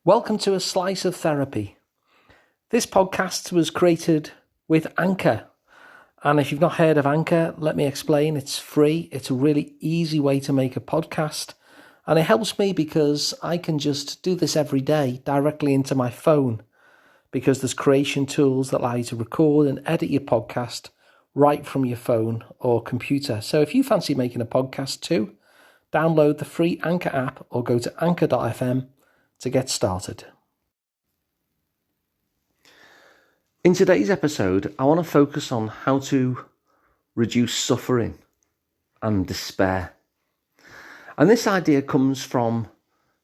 Welcome to A Slice of Therapy. This podcast was created with Anchor. And if you've not heard of Anchor, let me explain. It's free. It's a really easy way to make a podcast. And it helps me because I can just do this every day directly into my phone, because there's creation tools that allow you to record and edit your podcast right from your phone or computer. So if you fancy making a podcast too, download the free Anchor app or go to anchor.fm to get started. In today's episode, I want to focus on how to reduce suffering and despair. And this idea comes from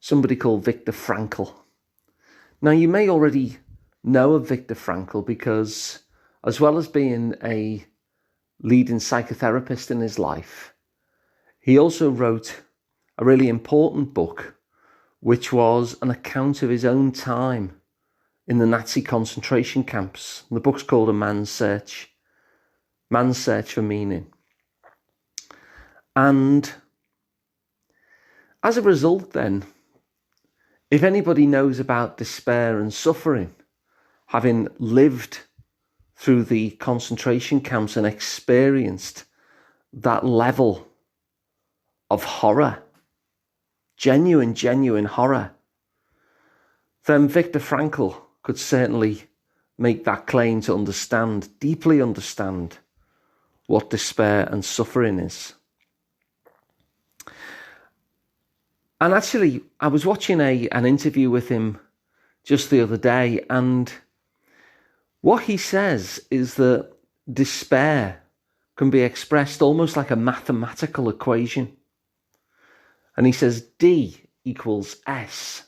somebody called Viktor Frankl. Now, you may already know of Viktor Frankl because, as well as being a leading psychotherapist in his life, he also wrote a really important book, which was an account of his own time in the Nazi concentration camps. The book's called A Man's Search for Meaning. And as a result then, if anybody knows about despair and suffering, having lived through the concentration camps and experienced that level of horror, genuine horror, then Viktor Frankl could certainly make that claim to understand, deeply understand, what despair and suffering is. And actually, I was watching an interview with him just the other day, and what he says is that despair can be expressed almost like a mathematical equation. And he says D equals S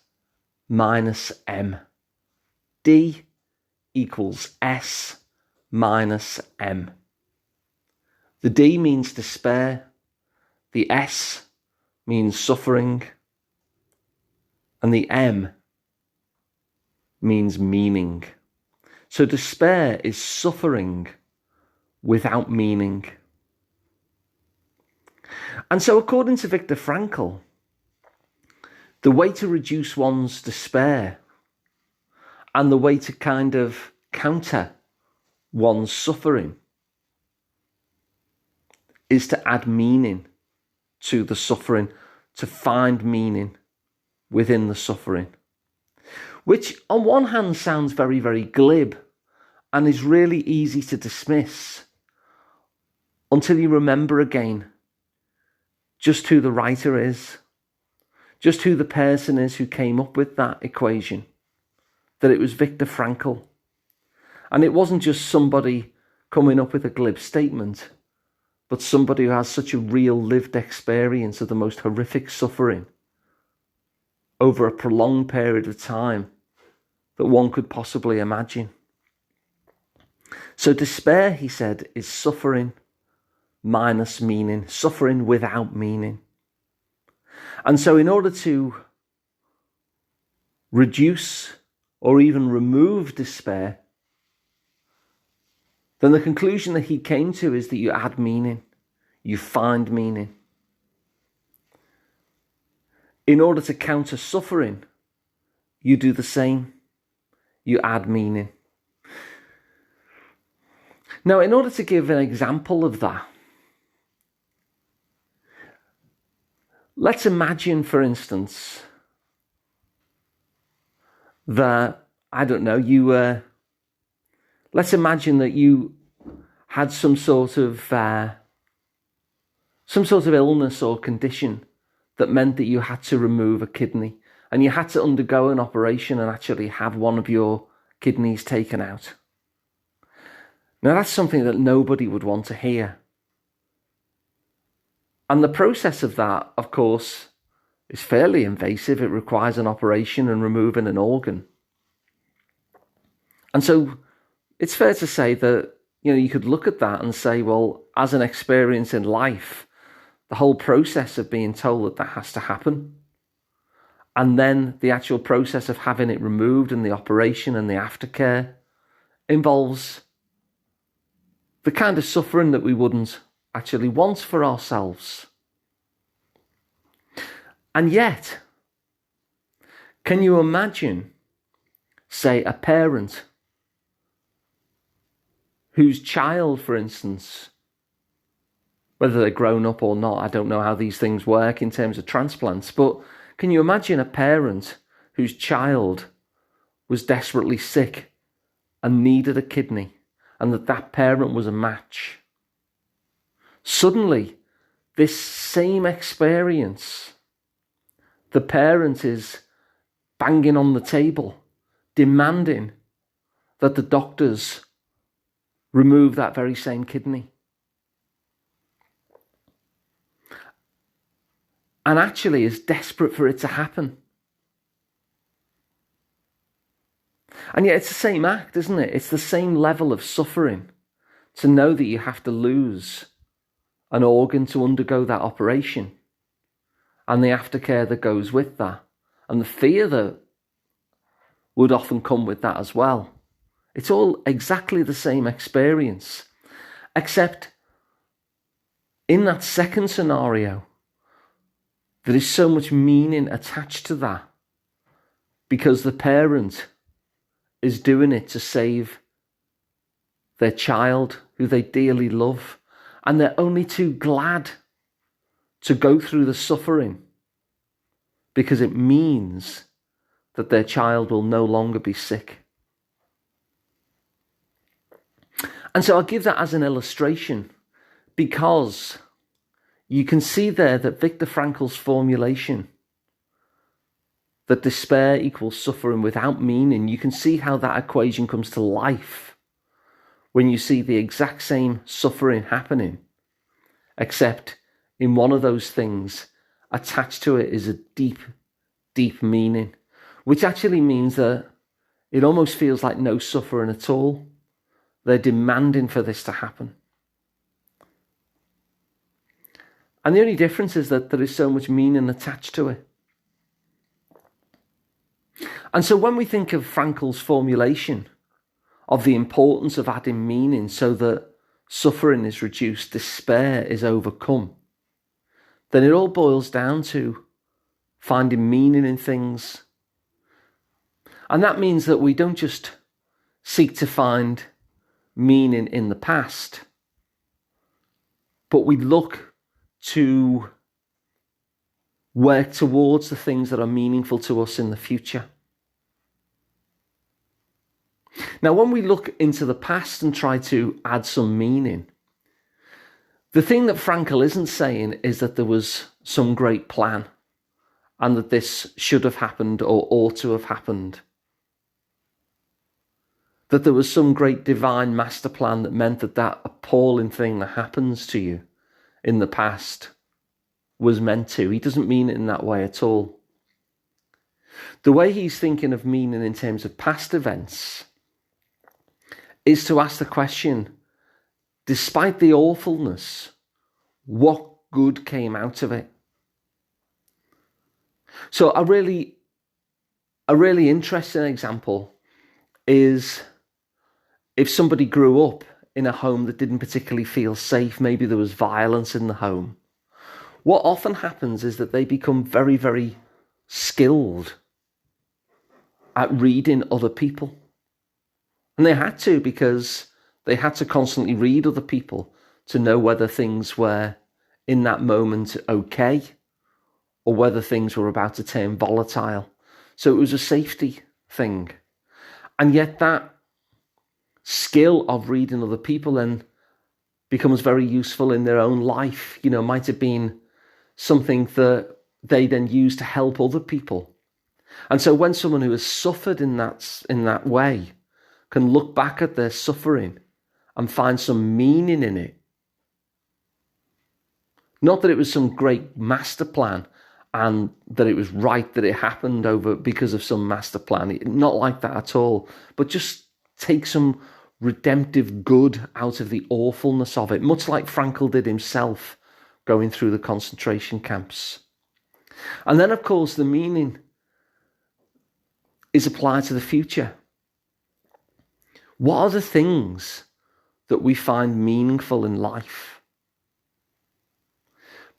minus M. D equals S minus M. The D means despair. The S means suffering. And the M means meaning. So despair is suffering without meaning. And so according to Viktor Frankl, the way to reduce one's despair and the way to kind of counter one's suffering is to add meaning to the suffering, to find meaning within the suffering, which on one hand sounds very, very glib and is really easy to dismiss until you remember again just who the writer is, just who the person is who came up with that equation, that it was Viktor Frankl. And it wasn't just somebody coming up with a glib statement, but somebody who has such a real lived experience of the most horrific suffering over a prolonged period of time that one could possibly imagine. So despair, he said, is suffering minus meaning, suffering without meaning. And so in order to reduce or even remove despair, then the conclusion that he came to is that you add meaning, you find meaning. In order to counter suffering, you do the same, you add meaning. Now, in order to give an example of that, let's imagine, for instance, that, I don't know, let's imagine that you had some sort of illness or condition that meant that you had to remove a kidney and you had to undergo an operation and actually have one of your kidneys taken out. Now, that's something that nobody would want to hear. And the process of that, of course, is fairly invasive. It requires an operation and removing an organ. And so it's fair to say that, you could look at that and say, well, as an experience in life, the whole process of being told that has to happen, and then the actual process of having it removed and the operation and the aftercare involves the kind of suffering that we wouldn't actually want for ourselves. And yet, Can you imagine, say, a parent whose child, for instance, whether they're grown up or not, I don't know how these things work in terms of transplants, but can you imagine a parent whose child was desperately sick and needed a kidney, and that parent was a match? Suddenly, this same experience, the parent is banging on the table, demanding that the doctors remove that very same kidney. And actually is desperate for it to happen. And yet it's the same act, isn't it? It's the same level of suffering to know that you have to lose an organ to undergo that operation, and the aftercare that goes with that, and the fear that would often come with that as well. It's all exactly the same experience, except in that second scenario, there is so much meaning attached to that, because the parent is doing it to save their child who they dearly love, and they're only too glad to go through the suffering because it means that their child will no longer be sick. And so I'll give that as an illustration, because you can see there that Viktor Frankl's formulation, that despair equals suffering without meaning, you can see how that equation comes to life when you see the exact same suffering happening, except in one of those things, attached to it is a deep, deep meaning, which actually means that it almost feels like no suffering at all. They're demanding for this to happen. And the only difference is that there is so much meaning attached to it. And so when we think of Frankl's formulation of the importance of adding meaning so that suffering is reduced, despair is overcome, then it all boils down to finding meaning in things. And that means that we don't just seek to find meaning in the past, but we look to work towards the things that are meaningful to us in the future. Now, when we look into the past and try to add some meaning, the thing that Frankl isn't saying is that there was some great plan and that this should have happened or ought to have happened. That there was some great divine master plan that meant that that appalling thing that happens to you in the past was meant to. He doesn't mean it in that way at all. The way he's thinking of meaning in terms of past events is to ask the question, despite the awfulness, what good came out of it? So a really interesting example is if somebody grew up in a home that didn't particularly feel safe, maybe there was violence in the home. What often happens is that they become very, very skilled at reading other people. And they had to, because they had to constantly read other people to know whether things were in that moment okay or whether things were about to turn volatile. So it was a safety thing. And yet that skill of reading other people then becomes very useful in their own life. You know, might have been something that they then use to help other people. And so when someone who has suffered in that way can look back at their suffering and find some meaning in it, not that it was some great master plan and that it was right that it happened over because of some master plan, not like that at all, but just take some redemptive good out of the awfulness of it, much like Frankl did himself going through the concentration camps. And then, of course, the meaning is applied to the future. What are the things that we find meaningful in life?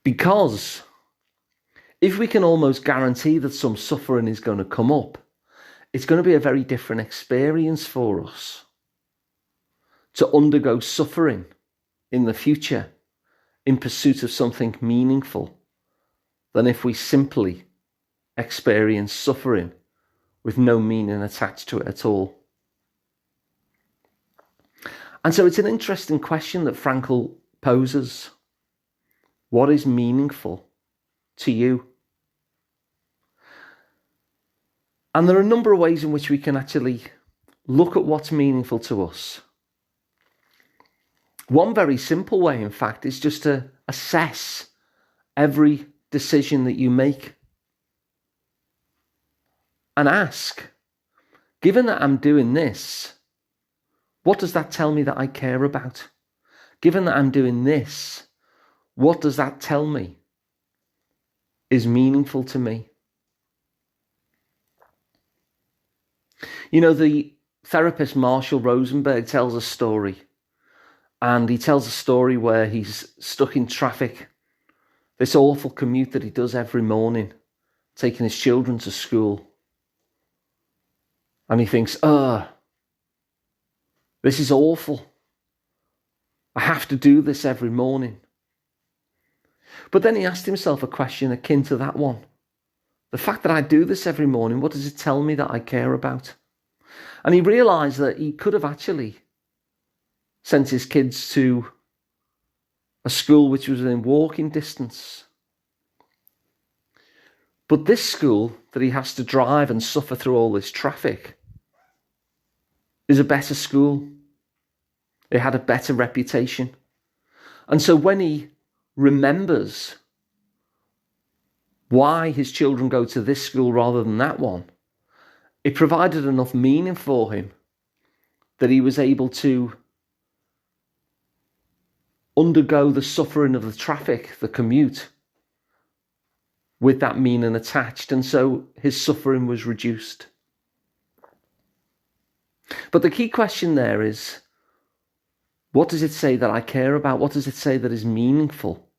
Because if we can almost guarantee that some suffering is going to come up, it's going to be a very different experience for us to undergo suffering in the future in pursuit of something meaningful than if we simply experience suffering with no meaning attached to it at all. And so it's an interesting question that Frankl poses. What is meaningful to you? And there are a number of ways in which we can actually look at what's meaningful to us. One very simple way, in fact, is just to assess every decision that you make and ask, given that I'm doing this, what does that tell me that I care about? Given that I'm doing this, what does that tell me is meaningful to me? You know, the therapist Marshall Rosenberg tells a story, and he tells a story where he's stuck in traffic, this awful commute that he does every morning, taking his children to school. And he thinks, this is awful. I have to do this every morning. But then he asked himself a question akin to that one. The fact that I do this every morning, what does it tell me that I care about? And he realised that he could have actually sent his kids to a school which was within walking distance. But this school that he has to drive and suffer through all this traffic is a better school. It had a better reputation. And so when he remembers why his children go to this school rather than that one, it provided enough meaning for him that he was able to undergo the suffering of the traffic, the commute, with that meaning attached. And so his suffering was reduced. But the key question there is, what does it say that I care about? What does it say that is meaningful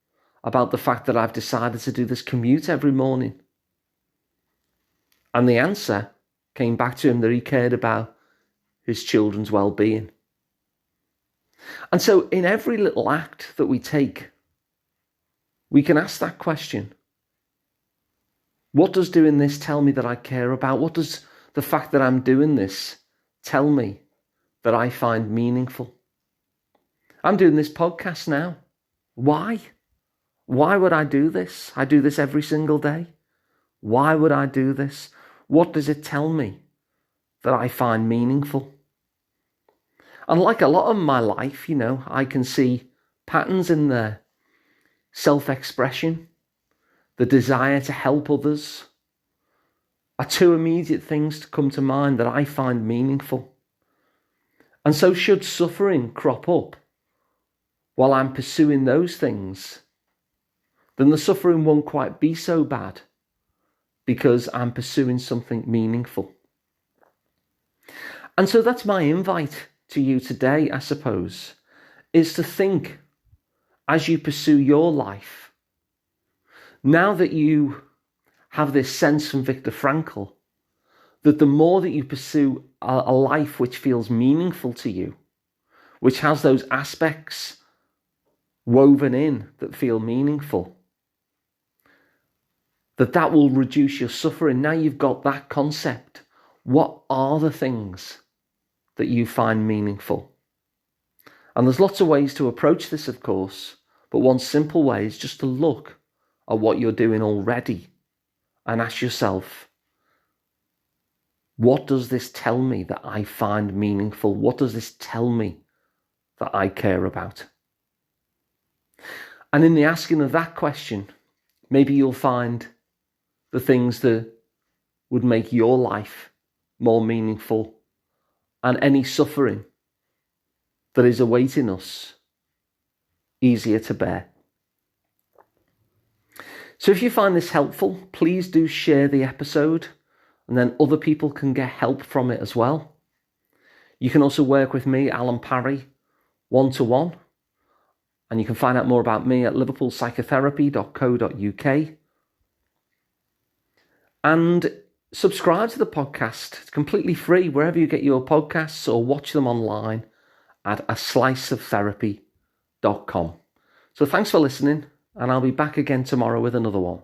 about the fact that I've decided to do this commute every morning? And the answer came back to him that he cared about his children's well-being. And so in every little act that we take, we can ask that question. What does doing this tell me that I care about? What does the fact that I'm doing this tell me that I find meaningful? I'm doing this podcast now. Why? Why would I do this? I do this every single day. Why would I do this? What does it tell me that I find meaningful? And like a lot of my life, you know, I can see patterns in there. Self-expression, the desire to help others, are two immediate things to come to mind that I find meaningful. And so should suffering crop up while I'm pursuing those things, then the suffering won't quite be so bad because I'm pursuing something meaningful. And so that's my invite to you today, I suppose, is to think as you pursue your life. Now that you have this sense from Viktor Frankl, that the more that you pursue a life which feels meaningful to you, which has those aspects woven in that feel meaningful, that will reduce your suffering. Now you've got that concept. What are the things that you find meaningful? And there's lots of ways to approach this, of course, but one simple way is just to look at what you're doing already and ask yourself, what does this tell me that I find meaningful? What does this tell me that I care about? And in the asking of that question, maybe you'll find the things that would make your life more meaningful and any suffering that is awaiting us easier to bear. So if you find this helpful, please do share the episode, and then other people can get help from it as well. You can also work with me, Alun Parry, one-to-one, and you can find out more about me at liverpoolpsychotherapy.co.uk. And subscribe to the podcast. It's completely free wherever you get your podcasts, or watch them online at asliceoftherapy.com. So thanks for listening, and I'll be back again tomorrow with another one.